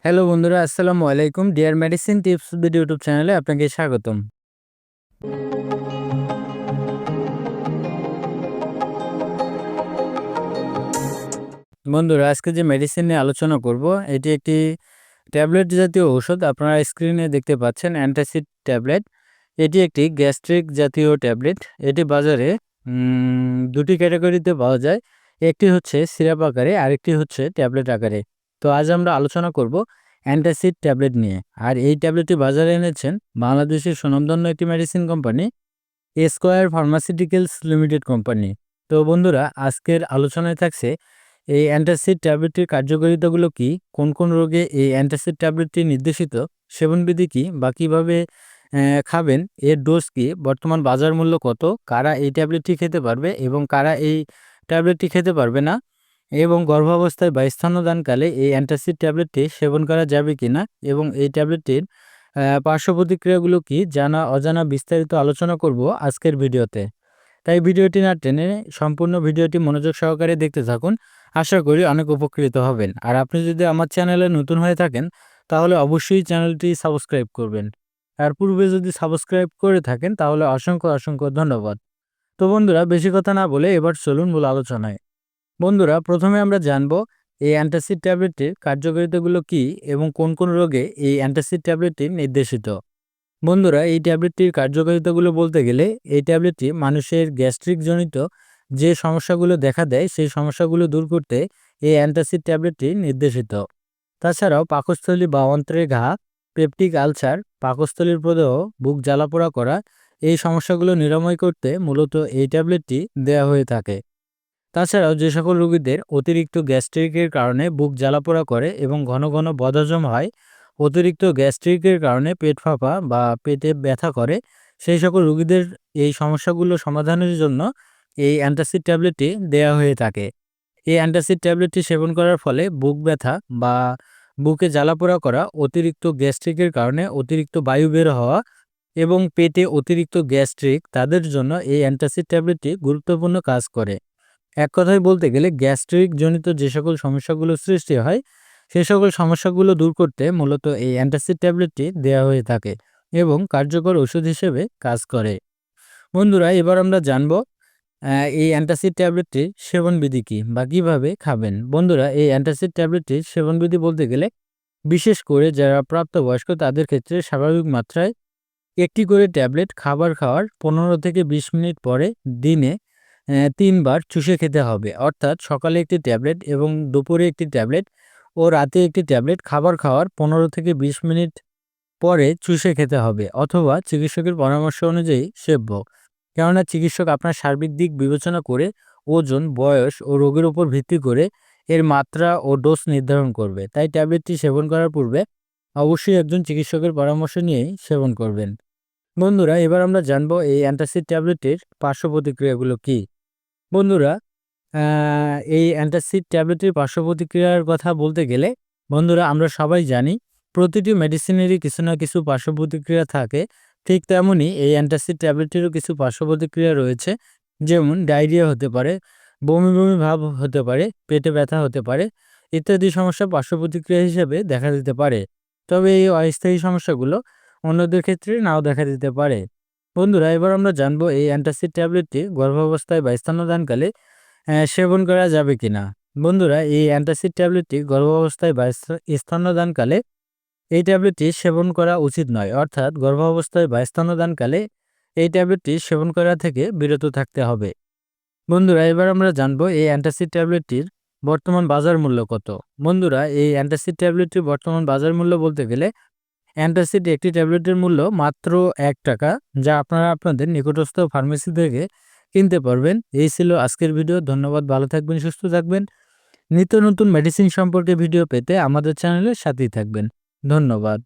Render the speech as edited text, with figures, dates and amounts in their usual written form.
Hello বন্ধুরা, আসসালামু আলাইকুম। Dear medicine tips with YouTube চ্যানেলে আপনাকে স্বাগতম। বন্ধুরা, আজকে যে মেডিসিন নিয়ে আলোচনা করব, এটি একটি ট্যাবলেট জাতীয় ঔষধ। আপনারা স্ক্রিনে দেখতে পাচ্ছেন অ্যান্টাসিড ট্যাবলেট। এটি একটি গ্যাস্ট্রিক জাতীয় ট্যাবলেট। এটি বাজারে দুটি ক্যাটাগরিতে পাওয়া যায়। একটি হচ্ছে সিরাপ আকারে, আরেকটি হচ্ছে ট্যাবলেট আকারে। তো আজ আমরা আলোচনা করব অ্যান্টাসিড ট্যাবলেট নিয়ে। আর এই ট্যাবলেটটি বাজারে এনেছেন বাংলাদেশের সুনামধন্য একটি medicine company, square pharmaceuticals limited company. তো বন্ধুরা, আজকের আলোচনায় থাকছে এই অ্যান্টাসিড ট্যাবলেটটির কার্যকারিতাগুলো কি, কোন কোন রোগে এই অ্যান্টাসিড ট্যাবলেটটি নির্দেশিত, সেবনবিধি কি, বা কীভাবে খাবেন, এর ডোজ কি, বর্তমান বাজার মূল্য কত, কারা এই ট্যাবলেটটি খেতে পারবে এবং কারা এই ট্যাবলেটটি খেতে পারবে না, এবং গর্ভাবস্থায় বা স্তন্যদানকালে এই অ্যান্টাসিড ট্যাবলেটটি সেবন করা যাবে কিনা, এবং এই ট্যাবলেটটির পার্শ্ব প্রতিক্রিয়াগুলো কি, জানা অজানা বিস্তারিত আলোচনা করব আজকের ভিডিওতে। তাই ভিডিওটি না টেনে সম্পূর্ণ ভিডিওটি মনোযোগ সহকারে দেখতে থাকুন। আশা করি অনেক উপকৃত হবেন। আর আপনি যদি আমার চ্যানেলে নতুন হয়ে থাকেন তাহলে অবশ্যই চ্যানেলটি সাবস্ক্রাইব করবেন। আর পূর্বে যদি সাবস্ক্রাইব করে থাকেন তাহলে অসংখ্য অসংখ্য ধন্যবাদ। তো বন্ধুরা, বেশি কথা না বলে এবার চলুন মূল আলোচনায়। বন্ধুরা, প্রথমে আমরা জানব এই অ্যান্টাসিড ট্যাবলেটটির কার্যকারিতাগুলো কি এবং কোন কোন রোগে এই অ্যান্টাসিড ট্যাবলেটটি নির্দেশিত। বন্ধুরা, এই ট্যাবলেটটির কার্যকারিতাগুলো বলতে গেলে এই ট্যাবলেটটি মানুষের গ্যাস্ট্রিক জনিত যে সমস্যাগুলো দেখা দেয় সেই সমস্যাগুলো দূর করতে এই অ্যান্টাসিড ট্যাবলেটটি নির্দেশিত। তাছাড়াও পাকস্থলী বা অন্ত্রের ঘা, পেপটিক আলসার, পাকস্থলীর প্রদাহ, বুক জ্বালাপোড়া করা, এই সমস্যাগুলো নিরাময় করতে মূলত এই ট্যাবলেটটি দেওয়া হয়ে থাকে। তাছাড়াও যে সকল রোগীদের অতিরিক্ত গ্যাস্ট্রিকের কারণে বুক জ্বালাপোড়া করে এবং ঘন ঘন বদহজম হয়, অতিরিক্ত গ্যাস্ট্রিকের কারণে পেট ফাঁপা বা পেটে ব্যথা করে, সেই সকল রোগীদের এই সমস্যাগুলো সমাধানের জন্য এই অ্যান্টাসিড ট্যাবলেটটি দেওয়া হয়ে থাকে। এই অ্যান্টাসিড ট্যাবলেটটি সেবন করার ফলে বুক ব্যথা বা বুকে জ্বালাপোড়া করা, অতিরিক্ত গ্যাস্ট্রিকের কারণে অতিরিক্ত বায়ু বের হওয়া এবং পেটে অতিরিক্ত গ্যাস্ট্রিক, তাদের জন্য এই অ্যান্টাসিড ট্যাবলেটটি গুরুত্বপূর্ণ কাজ করে। এক কথায় বলতে গেলে গ্যাস্ট্রিক জনিত যে সকল সমস্যাগুলো সৃষ্টি হয় সে সকল সমস্যাগুলো দূর করতে মূলত এই অ্যান্টাসিড ট্যাবলেটটি দেওয়া হয়ে থাকে এবং কার্যকর ওষুধ হিসেবে কাজ করে। বন্ধুরা, এবার আমরা জানব এই অ্যান্টাসিড ট্যাবলেটটির সেবনবিধি কী বা কীভাবে খাবেন। বন্ধুরা, এই অ্যান্টাসিড ট্যাবলেটটির সেবনবিধি বলতে গেলে বিশেষ করে যারা প্রাপ্তবয়স্ক তাদের ক্ষেত্রে স্বাভাবিক মাত্রায় একটি করে ট্যাবলেট খাবার খাওয়ার 15 থেকে 20 মিনিট পরে দিনে 3 বার চুষে খেতে হবে। অর্থাৎ সকালে একটি ট্যাবলেট এবং দুপুরে একটি ট্যাবলেট ও রাতে একটি ট্যাবলেট খাবার খাওয়ার 15 থেকে 20 মিনিট পরে চুষে খেতে হবে, অথবা চিকিৎসকের পরামর্শ অনুযায়ী সেব্য। কেননা চিকিৎসক আপনার সার্বিক দিক বিবেচনা করে ওজন, বয়স ও রোগের উপর ভিত্তি করে এর মাত্রা ও ডোজ নির্ধারণ করবে। তাই ট্যাবলেটটি সেবন করার পূর্বে অবশ্যই একজন চিকিৎসকের পরামর্শ নিয়েই সেবন করবেন। বন্ধুরা, এবার আমরা জানবো এই অ্যান্টাসিড ট্যাবলেটের পার্শ্ব প্রতিক্রিয়াগুলো কী। বন্ধুরা, এই অ্যান্টাসিড ট্যাবলেটের পার্শ্ব প্রতিক্রিয়ার কথা বলতে গেলে বন্ধুরা, আমরা সবাই জানি প্রতিটি মেডিসিনেরই কিছু না কিছু পার্শ্ব প্রতিক্রিয়া থাকে। ঠিক তেমনই এই অ্যান্টাসিড ট্যাবলেটেরও কিছু পার্শ্ব প্রতিক্রিয়া রয়েছে। যেমন ডায়রিয়া হতে পারে, বমি বমি ভাব হতে পারে, পেটে ব্যথা হতে পারে ইত্যাদি সমস্যা পার্শ্ব প্রতিক্রিয়া হিসেবে দেখা দিতে পারে। তবে এই অস্থায়ী সমস্যাগুলো অন্যদের ক্ষেত্রে নাও দেখা দিতে পারে। বন্ধুরা, এবার আমরা জানবো এই অ্যান্টাসিড ট্যাবলেটটি গর্ভাবস্থায় বা স্তন্যদানকালে সেবন করা যাবে কিনা। বন্ধুরা, এই অ্যান্টাসিড ট্যাবলেটটি গর্ভাবস্থায় বা স্তন্যদানকালে এই ট্যাবলেটটি সেবন করা উচিত নয়। অর্থাৎ গর্ভাবস্থায় বা স্তন্যদানকালে এই ট্যাবলেটটি সেবন করা থেকে বিরত থাকতে হবে। বন্ধুরা, এবার আমরা জানবো এই অ্যান্টাসিড ট্যাবলেটটির বর্তমান বাজার মূল্য কত। বন্ধুরা, এই অ্যান্টাসিড ট্যাবলেটটির বর্তমান বাজার মূল্য বলতে গেলে অ্যান্টাসিড একটি ট্যাবলেটের মূল্য মাত্র 1 টাকা, যা আপনারা আপনাদের নিকটস্থ ফার্মেসি থেকে কিনতে পারবেন। এই ছিল আজকের ভিডিও। ধন্যবাদ। ভালো থাকবেন, সুস্থ থাকবেন। নিত্য নতুন মেডিসিন সম্পর্কে ভিডিও পেতে আমাদের চ্যানেলের সাথেই থাকবেন। ধন্যবাদ।